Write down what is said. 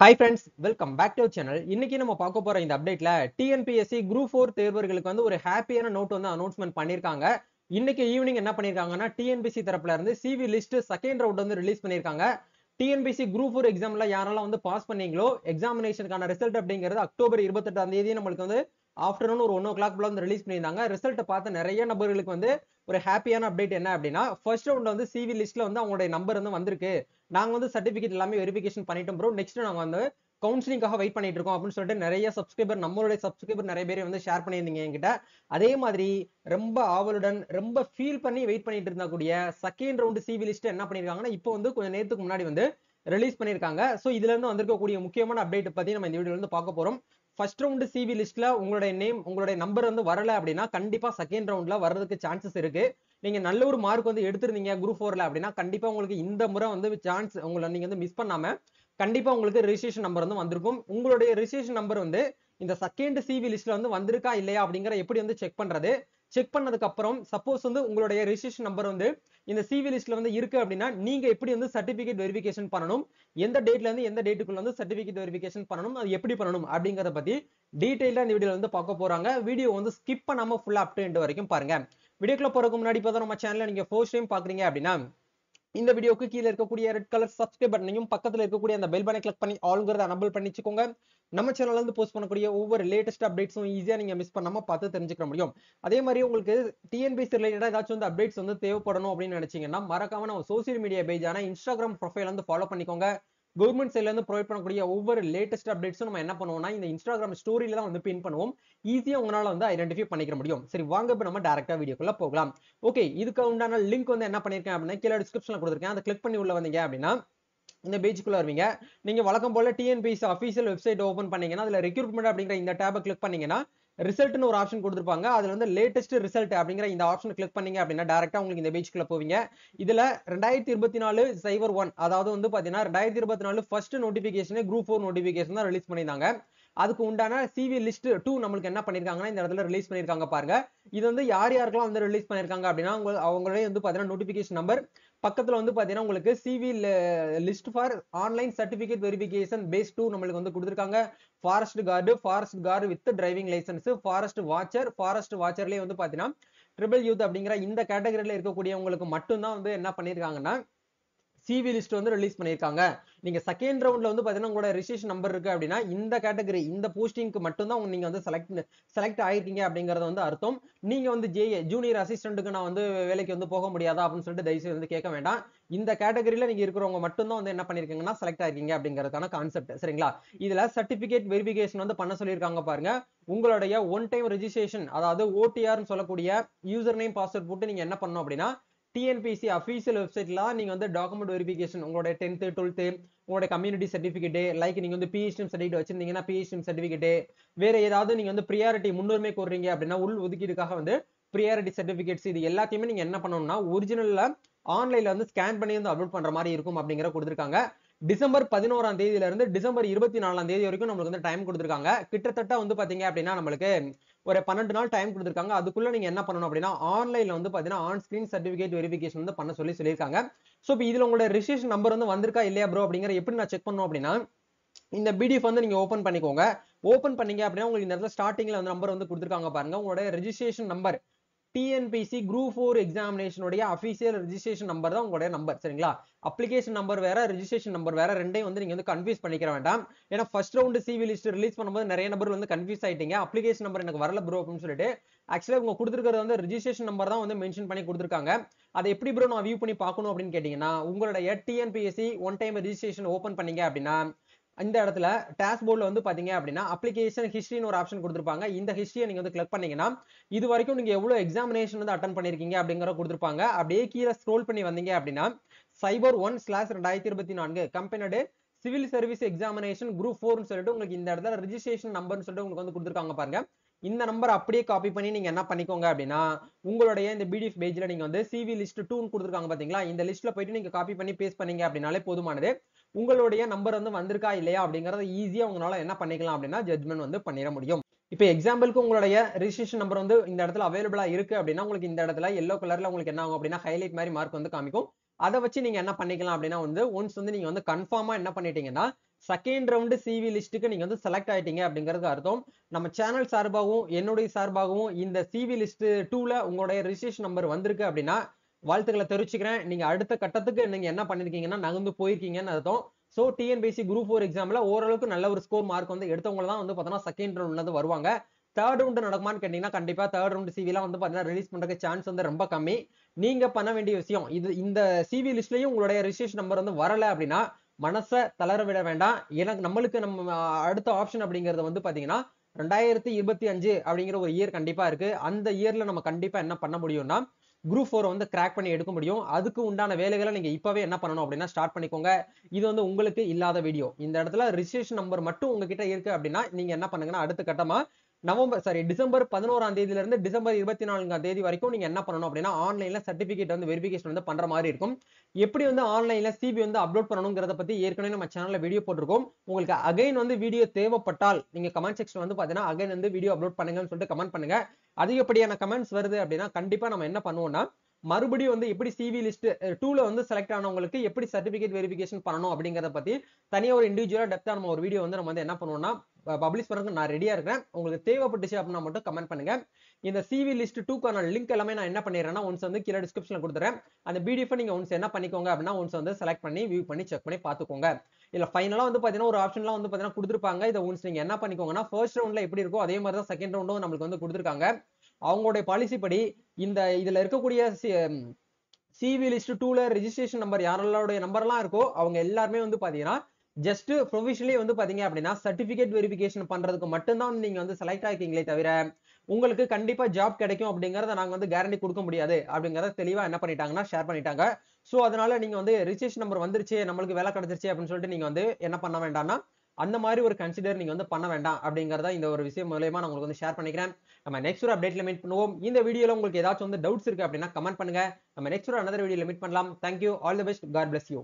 Hi friends, welcome back to our channel. இன்னைக்கு நம்ம பார்க்க போற இந்த அப்டேட்ல டிஎன்பிஎஸ்சி குரூப் 4 தேர்வர்களுக்கு வந்து ஒரு ஹாப்பியான நோட் வந்து அனௌன்ஸ்மெண்ட் பண்ணிருக்காங்க. இன்னைக்கு ஈவினிங் என்ன பண்ணிருக்காங்கன்னா டிஎன்பிஎஸ்சி தரப்புல இருந்து சிவி லிஸ்ட் செகண்ட் ரவுண்ட் வந்து ரிலீஸ் பண்ணிருக்காங்க. டிஎன்பிஎஸ்சி குரூப் 4 எக்ஸாம்ல யாரெல்லாம் வந்து பாஸ் பண்ணீங்களோ எக்ஸாமினேஷனுக்கான ரிசல்ட் அப்படிங்கிறது அக்டோபர் 28ஆம் தேதி நம்மளுக்கு வந்து ஆஃப்டர்நூன் ஒரு 1 o'clock போல வந்து ரிலீஸ் பண்ணியிருந்தாங்க. ரிசல்ட் பார்த்த நிறைய நபர்களுக்கு வந்து ஒரு ஹாப்பியான அப்டேட் என்ன அப்படின்னா ஃபர்ஸ்ட் ரவுண்ட்ல வந்து சிவி லிஸ்ட்ல வந்து அவங்களுடைய நம்பர் வந்து வந்திருக்கு. நாங்க வந்து சர்டிபிகேட் எல்லாமே வெரிஃபிகேஷன் பண்ணிட்டோம் ப்ரோ. நெக்ஸ்ட் நாங்க வந்து கவுன்சிலிங்காக வெயிட் பண்ணிட்டு இருக்கோம் அப்படின்னு சொல்லிட்டு நிறைய சப்ஸ்கிரைபர் நம்மளுடைய சப்ஸ்கிரைபர் நிறைய பேர் வந்து ஷேர் பண்ணியிருந்தீங்க என்கிட்ட. அதே மாதிரி ரொம்ப ஆவலுடன் ரொம்ப ஃபீல் பண்ணி வெயிட் பண்ணிட்டு இருந்தா கூடிய செகண்ட் ரவுண்ட் சிவி லிஸ்ட் என்ன பண்ணிருக்காங்கன்னா இப்போ வந்து கொஞ்சம் நேரத்துக்கு முன்னாடி வந்து ரிலீஸ் பண்ணிருக்காங்க. சோ இதுல இருந்து வந்திருக்கக்கூடிய முக்கியமான அப்டேட் பத்தி நம்ம இந்த வீடியோல இருந்து பார்க்க போறோம். ஃபர்ஸ்ட் ரவுண்ட் சிவி லிஸ்ட்ல உங்களுடைய நேம் உங்களுடைய நம்பர் வந்து வரல அப்படின்னா கண்டிப்பா செகண்ட் ரவுண்ட்ல வர்றதுக்கு சான்சஸ் இருக்கு. நீங்க நல்ல ஒரு மார்க் வந்து எடுத்திருந்தீங்க குரூப் 4ல அப்படின்னா கண்டிப்பா உங்களுக்கு இந்த முறை வந்து சான்ஸ் உங்களை நீங்க வந்து மிஸ் பண்ணாம கண்டிப்பா உங்களுக்கு ரெஜிஸ்ட்ரேஷன் நம்பர் வந்து வந்திருக்கும். உங்களுடைய ரெஜிஸ்ட்ரேஷன் நம்பர் வந்து இந்த செகண்ட் சிவி லிஸ்ட்ல வந்து வந்திருக்கா இல்லையா அப்படிங்கிற எப்படி வந்து செக் பண்றது, செக் பண்ணதுக்கு அப்புறம் சப்போஸ் வந்து உங்களுடைய ரெஜிஸ்ட்ரேஷன் நம்பர் வந்து இந்த சிவி லிஸ்ட்ல வந்து இருக்கு அப்படின்னா நீங்க எப்படி வந்து சர்டிபிகேட் வெரிஃபிகேஷன் பண்ணணும், எந்த டேட்ல இருந்து எந்த டேட்டுக்குள்ள வந்து சர்டிபிகேட் வெரிஃபிகேஷன் பண்ணணும், அது எப்படி பண்ணணும் அப்படிங்கறத பத்தி டீடைலா இந்த வீடியோல வந்து பார்க்க போறாங்க. வீடியோ வந்து ஸ்கிப் பண்ணாம ஃபுல்லா அப் டு எண்ட் வரைக்கும் பாருங்க. வீடியோக்குள்ள போறதுக்கு முன்னாடி இப்போ நம்ம சேனலை நீங்க ஃபர்ஸ்ட் டைம் பாக்குறீங்க அப்படின்னா இந்த வீடியோக்கு கீழே இருக்கக்கூடிய ரெட் கலர் சப்ஸ்கிரைப் பட்டனையும் பக்கத்துல இருக்கக்கூடிய அந்த பெல் பட்டனை கிளிக் பண்ணி ஆல்ங்கிறத எனபிள் பண்ணிச்சுக்கோங்க. நம்ம சேனல்ல இருந்து போஸ்ட் பண்ணக்கூடிய ஒவ்வொரு லேட்டஸ்ட் அப்டேட்ஸும் ஈஸியா நீங்க மிஸ் பண்ணாம பார்த்து தெரிஞ்சுக்க முடியும். அதே மாதிரி உங்களுக்கு டிஎன்பிஎஸ்சி ரிலேட்டடா ஏதாச்சும் வந்து அப்டேட்ஸ் வந்து தேவைப்படணும் அப்படின்னு நினைச்சீங்கன்னா மறக்காம நம்ம சோசியல் மீடியா பேஜான இன்ஸ்டாகிராம் ப்ரொஃபைல் வந்து ஃபாலோ பண்ணிக்கோங்க. கவர்மெண்ட் சைட்ல இருந்து ப்ரொவைட் பண்ணக்கூடிய ஒவ்வொரு லேட்டஸ்ட் அப்டேட்ஸும் நம்ம என்ன பண்ணுவோம்னா இந்த இன்ஸ்டாகிராம் ஸ்டோரியில தான் வந்து பின் பண்ணுவோம். ஈஸியா உங்களால வந்து ஐடென்டிஃபை பண்ணிக்க முடியும். சரி வாங்க இப்ப நம்ம டைரக்டா வீடியோக்குள்ள போகலாம். ஓகே, இதுக்கு உண்டான லிங்க் வந்து என்ன பண்ணிருக்கேன் அப்படின்னா கீழே டிஸ்கிரிப்ஷன்ல கொடுத்துருக்கேன். அதை கிளிக் பண்ணி உள்ள வந்தீங்க அப்படின்னா இந்த பேஜுக்குள்ள வருவீங்க. நீங்க வழக்கம் போல டிஎன்பிஎஸ்சி அபிஷியல் வெப்சைட் ஓபன் பண்ணீங்கன்னா அதுல ரெக்ரூட்மெண்ட் அப்படிங்கிற இந்த டேபை கிளிக் பண்ணீங்கன்னா ரிசல்ட்னு ஒரு ஆப்ஷன் கொடுத்துருப்பாங்க. அதுல வந்து லேட்டஸ்ட் ரிசல்ட் அப்படிங்கிற இந்த ஆப்ஷன் கிளிக் பண்ணீங்க அப்படின்னா டைரக்டா உங்களுக்கு இந்த பேஜுக்குள்ள போவீங்க. இதுல 2024-01 அதாவது வந்து பாத்தீங்கன்னா 2024 ஃபர்ஸ்ட் நோட்டிபிகேஷன் குரூப் 4 நோட்டிபிகேஷன் தான் ரிலீஸ் பண்ணியிருந்தாங்க. அதுக்கு உண்டான சிவி லிஸ்ட் 2 நம்மளுக்கு என்ன பண்ணிருக்காங்கன்னா இந்த இடத்துல ரிலீஸ் பண்ணிருக்காங்க பாருங்க. இது வந்து யார் யாருக்கெல்லாம் வந்து ரிலீஸ் பண்ணிருக்காங்க அப்படின்னா அவங்களே வந்து பாத்தீங்கன்னா நோட்டிபிகேஷன் நம்பர் பக்கத்துல வந்து பாத்தீங்கன்னா உங்களுக்கு CV list for online certificate verification phase 2 நம்மளுக்கு வந்து கொடுத்திருக்காங்க. Forest guard with driving licence, forest வாட்சர்லயே வந்து பாத்தீங்கன்னா ட்ரிபிள் யூத் அப்படிங்கிற இந்த கேட்டகரியில இருக்கக்கூடியவங்களுக்கு மட்டும்தான் வந்து என்ன பண்ணிருக்காங்கன்னா சிவி லிஸ்ட் வந்து ரிலீஸ் பண்ணிருக்காங்க. நீங்க செகண்ட் ரவுண்ட்ல வந்து பாத்தீங்கன்னா உங்களோட ரிஜிஸ்ட்ரேஷன் நம்பர் இருக்கு அப்படின்னா இந்த கேட்டகரி இந்த போஸ்டிங்க்கு மட்டும் தான் நீங்க வந்து செலக்ட் ஆயிருக்கீங்க அப்படிங்கறது வந்து அர்த்தம். நீங்க வந்து ஜூனியர் அசிஸ்டன்ட்டுக்கு நான் வந்து வேலைக்கு வந்து போக முடியாதா அப்படின்னு சொல்லிட்டு தயவுசெய்து வந்து கேட்க வேண்டாம். இந்த கேட்டகரியில நீங்க இருக்கிறவங்க மட்டும் தான் வந்து என்ன பண்ணிருக்கீங்கன்னா செலக்ட் ஆயிருக்கீங்க அப்படிங்கறதுக்கான கான்செப்ட். சரிங்களா? இதுல சர்டிபிகேட் வெரிஃபிகேஷன் வந்து பண்ண சொல்லியிருக்காங்க பாருங்க. உங்களுடைய ஒன் டைம் ரெஜிஸ்ட்ரேஷன் அதாவது ஓடிஆர் சொல்லக்கூடிய யூசர் நேம் பாஸ்வேர்ட் போட்டு நீங்க என்ன பண்ணணும் அப்படின்னா டிஎன்பிஎஸ்சி அபிஷியல் வெப்சைட்ல நீங்க வந்து டாக்குமெண்ட் வெரிஃபிகேஷன் உங்களோட 10th 12th உங்களோட கம்யூனிட்டி சர்டிபிகேட் லைக் நீங்க வந்து பிஹெச்டி சர்டிபிகேட் வச்சிருந்தீங்கன்னா பிஹெச்டி சர்டிபிகேட் வேற ஏதாவது நீங்க வந்து ப்ரியாரிட்டி முன்னுரிமை கோர்றீங்க அப்படின்னா உள் ஒதுக்கீடுக்காக வந்து ப்ரியாரிட்டி சர்டிபிகேட்ஸ் இது எல்லாத்தையுமே நீங்க என்ன பண்ணணும்னா ஒரிஜினல்ல ஆன்லைன்ல வந்து ஸ்கேன் பண்ணி வந்து அப்லோட் பண்ற மாதிரி இருக்கும் அப்படிங்கிற கொடுத்திருக்காங்க. டிசம்பர் 11ஆம் தேதியில இருந்து டிசம்பர் 24ஆம் தேதி வரைக்கும் நம்மளுக்கு வந்து டைம் கொடுத்திருக்காங்க. கிட்டத்தட்ட வந்து பாத்தீங்க அப்படின்னா நம்மளுக்கு ஒரு 12 நாள் டைம் கொடுத்திருக்காங்க. அதுக்குள்ள நீங்க என்ன பண்ணணும் அப்படின்னா ஆன்லைன்ல வந்து பாத்தீங்கன்னா ஆன் ஸ்கிரீன் சர்டிபிகேட் வெரிஃபிகேஷன் வந்து பண்ண சொல்லியிருக்காங்க. சோ இப்போ இதுல உங்களோட ரெஜிஸ்ட்ரேஷன் நம்பர் வந்து வந்திருக்கா இல்லையா ப்ரோ அப்படிங்கிற எப்படி நான் செக் பண்ணணும் அப்படின்னா இந்த பிடிஎஃப் வந்து நீங்க ஓபன் பண்ணிக்கோங்க. ஓபன் பண்ணீங்க அப்படின்னா உங்களுக்கு இந்த இடத்துல ஸ்டார்டிங்ல வந்து நம்பர் வந்து கொடுத்திருக்காங்க பாருங்க. உங்களோட ரெஜிஸ்ட்ரேஷன் நம்பர் டிஎன்பிஎஸ்சி குரூப் 4 எக்ஸாமினேஷனுடைய அபிஷியல் ரெஜிஸ்ட்ரேஷன் நம்பர் தான் உங்களுடைய நம்பர். சரிங்களா? அப்ளிகேஷன் நம்பர் வேற ரெஜிஸ்ட்ரேஷன் நம்பர் வேற, ரெண்டையும் வந்து நீங்க வந்து கன்ஃபியூஸ் பண்ணிக்க வேண்டாம். ஏன்னா first round CV list release பண்ணும்போது நிறைய நபர் வந்து கன்ஃபியூஸ் ஆயிட்டீங்க. அப்ளிகேஷன் நம்பர் எனக்கு வரல ப்ரோ அப்படின்னு சொல்லிட்டு ஆக்சுவலா உங்க கொடுத்துருக்கிறது வந்து ரெஜிஸ்ட்ரேஷன் நம்பர் தான் வந்து மென்ஷன் பண்ணி கொடுத்துருக்காங்க. அதை எப்படி ப்ரோ நான் வியூ பண்ணி பார்க்கணும் அப்படின்னு கேட்டீங்கன்னா உங்களுடைய TNPSC one time registration open பண்ணீங்க அப்படின்னா இந்த இடத்துல டேஷ்போர்ட்ல வந்து பாத்தீங்க அப்படின்னா அப்ளிகேஷன் ஹிஸ்டரின்னு ஒரு ஆப்ஷன் கொடுத்திருப்பாங்க. இந்த ஹிஸ்டரியை நீங்க வந்து கிளிக் பண்ணீங்கன்னா இது வரைக்கும் நீங்க எவ்வளவு எக்ஸாமினேஷன் வந்து அட்டன் பண்ணிருக்கீங்க அப்படிங்கறத கொடுத்திருப்பாங்க. அப்படியே கீழே ஸ்க்ரோல் பண்ணி வந்தீங்க அப்படின்னா சைபர் 1/2024 கம்பெனியோட சிவில் சர்வீஸ் எக்ஸாமினேஷன் குரூப் 4 சொல்லிட்டு உங்களுக்கு இந்த இடத்துல ரெஜிஸ்ட்ரேஷன் நம்பர்னு சொல்லிட்டு உங்களுக்கு வந்து கொடுத்திருக்காங்க பாருங்க. இந்த நம்பர் அப்படியே காப்பி பண்ணி நீங்க என்ன பண்ணிக்கோங்க அப்படின்னா உங்களுடைய இந்த பிடிஎஃப் பேஜ்ல நீங்க வந்து சிவி லிஸ்ட் 2 கொடுத்திருக்காங்க பாத்தீங்களா, இந்த லிஸ்ட்ல போயிட்டு நீங்க காப்பி பண்ணி பேஸ்ட் பண்ணீங்க அப்படின்னாலே போதுமானது. உங்களுடைய நம்பர் வந்து வந்திருக்கா இல்லையா அப்படிங்கறத ஈஸியா உங்களால என்ன பண்ணிக்கலாம் அப்படின்னா ஜட்மெண்ட் வந்து பண்ணிட முடியும். இப்போ எக்ஸாம்பிளுக்கு உங்களுடைய ரெஜிஸ்ட்ரேஷன் நம்பர் வந்து இந்த இடத்துல அவைலபிளா இருக்கு அப்படின்னா உங்களுக்கு இந்த இடத்துல எல்லோ கலர்ல உங்களுக்கு என்ன ஆகும் அப்படின்னா ஹைலைட் மாதிரி மார்க் வந்து காமிக்கும். அதை வச்சு நீங்க என்ன பண்ணிக்கலாம் அப்படின்னா வந்து ஒன்ஸ் வந்து நீங்க வந்து கன்ஃபார்மா என்ன பண்ணிட்டீங்கன்னா செகண்ட் ரவுண்டு சிவி லிஸ்ட்டுக்கு நீங்க வந்து செலக்ட் ஆயிட்டீங்க அப்படிங்கிறது அர்த்தம். நம்ம சேனல் சார்பாகவும் என்னுடைய சார்பாகவும் இந்த சிவி லிஸ்ட் 2ல உங்களுடைய ரிஜிஸ்ட்ரேஷன் நம்பர் வந்திருக்கு அப்படின்னா வாழ்த்துக்களை தெரிவிச்சுக்கிறேன். நீங்க அடுத்த கட்டத்துக்கு நீங்க என்ன பண்ணிருக்கீங்கன்னா நகர்ந்து போயிருக்கீங்கன்னு அர்த்தம். சோ டிஎன்பிஎஸ்சி குரூப் 4 எக்ஸாம்ல ஓரளவுக்கு நல்ல ஒரு ஸ்கோர் மார்க் வந்து எடுத்தவங்க தான் வந்து பார்த்தீங்கன்னா செகண்ட் ரவுண்ட்ல இருந்து வருவாங்க. தேர்ட் ரவுண்ட் நடக்குமான்னு கேட்டீங்கன்னா கண்டிப்பா தேர்ட் ரவுண்ட் சிவிலாம் வந்து பார்த்தீங்கன்னா ரிலீஸ் பண்றதுக்கு சான்ஸ் வந்து ரொம்ப கம்மி. நீங்க பண்ண வேண்டிய விஷயம் இது, இந்த சிவி லிஸ்ட்லயும் உங்களுடைய ரிஜிஸ்ட்ரேஷன் நம்பர் வந்து வரல அப்படின்னா மனசை தளர விட வேண்டாம். எனக்கு நம்மளுக்கு நம்ம அடுத்த ஆப்ஷன் அப்படிங்கிறது வந்து பாத்தீங்கன்னா 2025 அப்படிங்கிற ஒரு இயர் கண்டிப்பா இருக்கு. அந்த இயர்ல நம்ம கண்டிப்பா என்ன பண்ண முடியும்னா குரூப் 4 வந்து கிராக் பண்ணி எடுக்க முடியும். அதுக்கு உண்டான வேலைகளை நீங்க இப்பவே என்ன பண்ணணும் அப்படின்னா ஸ்டார்ட் பண்ணிக்கோங்க. இது வந்து உங்களுக்கு இல்லாத வீடியோ. இந்த இடத்துல ரிஜிஸ்ட்ரேஷன் நம்பர் மட்டும் உங்ககிட்ட இருக்கு அப்படின்னா நீங்க என்ன பண்ணுங்கன்னா அடுத்த கட்டமா டிசம்பர் 11ஆம் தேதியில இருந்து டிசம்பர் 24ஆம் தேதி வரைக்கும் நீங்க என்ன பண்ணணும் அப்படின்னா ஆன்லைன்ல சர்டிபிகேட் வந்து வெரிஃபிகேஷன் வந்து பண்ற மாதிரி இருக்கும். எப்படி வந்து ஆன்லைன்ல சிபி வந்து அப்லோட் பண்ணணுங்கிறத பத்தி ஏற்கனவே நம்ம சேனல்ல வீடியோ போட்டிருக்கோம். உங்களுக்கு அகைன் வந்து வீடியோ தேவைப்பட்டால் நீங்க கமெண்ட் செக்ஷன் வந்து பாத்தீங்கன்னா அகைன் வந்து வீடியோ அப்லோட் பண்ணுங்கன்னு சொல்லிட்டு கமெண்ட் பண்ணுங்க. அதிகப்படியான கமெண்ட்ஸ் வருது அப்படின்னா கண்டிப்பா நம்ம என்ன பண்ணுவோம்னா மறுபடியும் வந்து எப்படி சிவி லிஸ்ட் 2ல வந்து செலக்ட் ஆனவங்களுக்கு எப்படி சர்டிபிகேட் வெரிஃபிகேஷன் பண்ணணும் அப்படிங்கறத பத்தி தனியா ஒரு இண்டிவிஜுவலா டெப்தா நம்ம ஒரு வீடியோ வந்து நம்ம வந்து என்ன பண்ணுவோம்னா பப்ளிஷ் பண்றதுக்கு நான் ரெடியா இருக்கேன். உங்களுக்கு தேவைப்பட்டுச்சு அப்படின்னா மட்டும் கமெண்ட் பண்ணுங்க. இந்த சிவி லிஸ்ட் 2க்கான லிங்க் எல்லாமே நான் என்ன பண்ணிடுறேன்னா ஒன்ஸ் வந்து கீழே டிஸ்கிரிப்ஷன்ல கொடுத்துறேன். அந்த பிடிஎஃப் நீங்க ஒன்ஸ் என்ன பண்ணிக்கோங்க அப்படின்னா ஒன்ஸ் வந்து செலக்ட் பண்ணி வியூ பண்ணி செக் பண்ணி பாத்துக்கோங்க. இல்ல ஃபைனலா வந்து பாத்தீங்கன்னா ஒரு ஆப்ஷன்லாம் வந்து பாத்தீங்கன்னா கொடுத்துருப்பாங்க. இதை ஒன்ஸ் நீங்க என்ன பண்ணிக்கோங்கன்னா ஃபர்ஸ்ட் ரவுண்ட்ல எப்படி இருக்கோ அதே மாதிரி தான் செகண்ட் ரவுண்டும் நம்மளுக்கு வந்து கொடுத்துருக்காங்க. அவங்களுடைய பாலிசி படி இதுல இருக்கக்கூடிய சிவி லிஸ்ட் 2ல ரெஜிஸ்ட்ரேஷன் நம்பர் யாரோட நம்பர் எல்லாம் இருக்கோ அவங்க எல்லாருமே வந்து பாத்தீங்கன்னா ஜஸ்ட் ப்ரொவிஷனலி வந்து பாத்தீங்க அப்படின்னா சர்டிபிகேட் வெரிஃபிகேஷன் பண்றதுக்கு மட்டும்தான் நீங்க வந்து செலக்ட் ஆகிக்கீங்களே தவிர உங்களுக்கு கண்டிப்பா ஜாப் கிடைக்கும் அப்படிங்கறத நாங்க வந்து கேரண்டி கொடுக்க முடியாது அப்படிங்கறத தெளிவா என்ன பண்ணிட்டாங்கன்னா ஷேர் பண்ணிட்டாங்க. சோ அதனால நீங்க வந்து ரிஜிஸ்ட்ரேஷன் நம்பர் வந்துருச்சு நம்மளுக்கு வேலை கிடைச்சிருச்சு அப்படின்னு சொல்லிட்டு நீங்க வந்து என்ன பண்ண வேண்டாம்னா அந்த மாதிரி ஒரு கன்சிடர் நீங்க வந்து பண்ண வேண்டாம் அப்படிங்கறத இந்த ஒரு விஷயம் மூலமா நான் உங்களுக்கு வந்து ஷேர் பண்ணிக்கிறேன். நம்ம நெக்ஸ்ட் ஒரு அப்டேட்ல மீட் பண்ணுவோம். இந்த வீடியோல உங்களுக்கு ஏதாச்சும் வந்து டவுட்ஸ் இருக்கு அப்படின்னா கமெண்ட் பண்ணுங்க. நம்ம நெக்ஸ்ட் ஒரு another வீடியோல மீட் பண்ணலாம். Thank you, all the best, God bless you.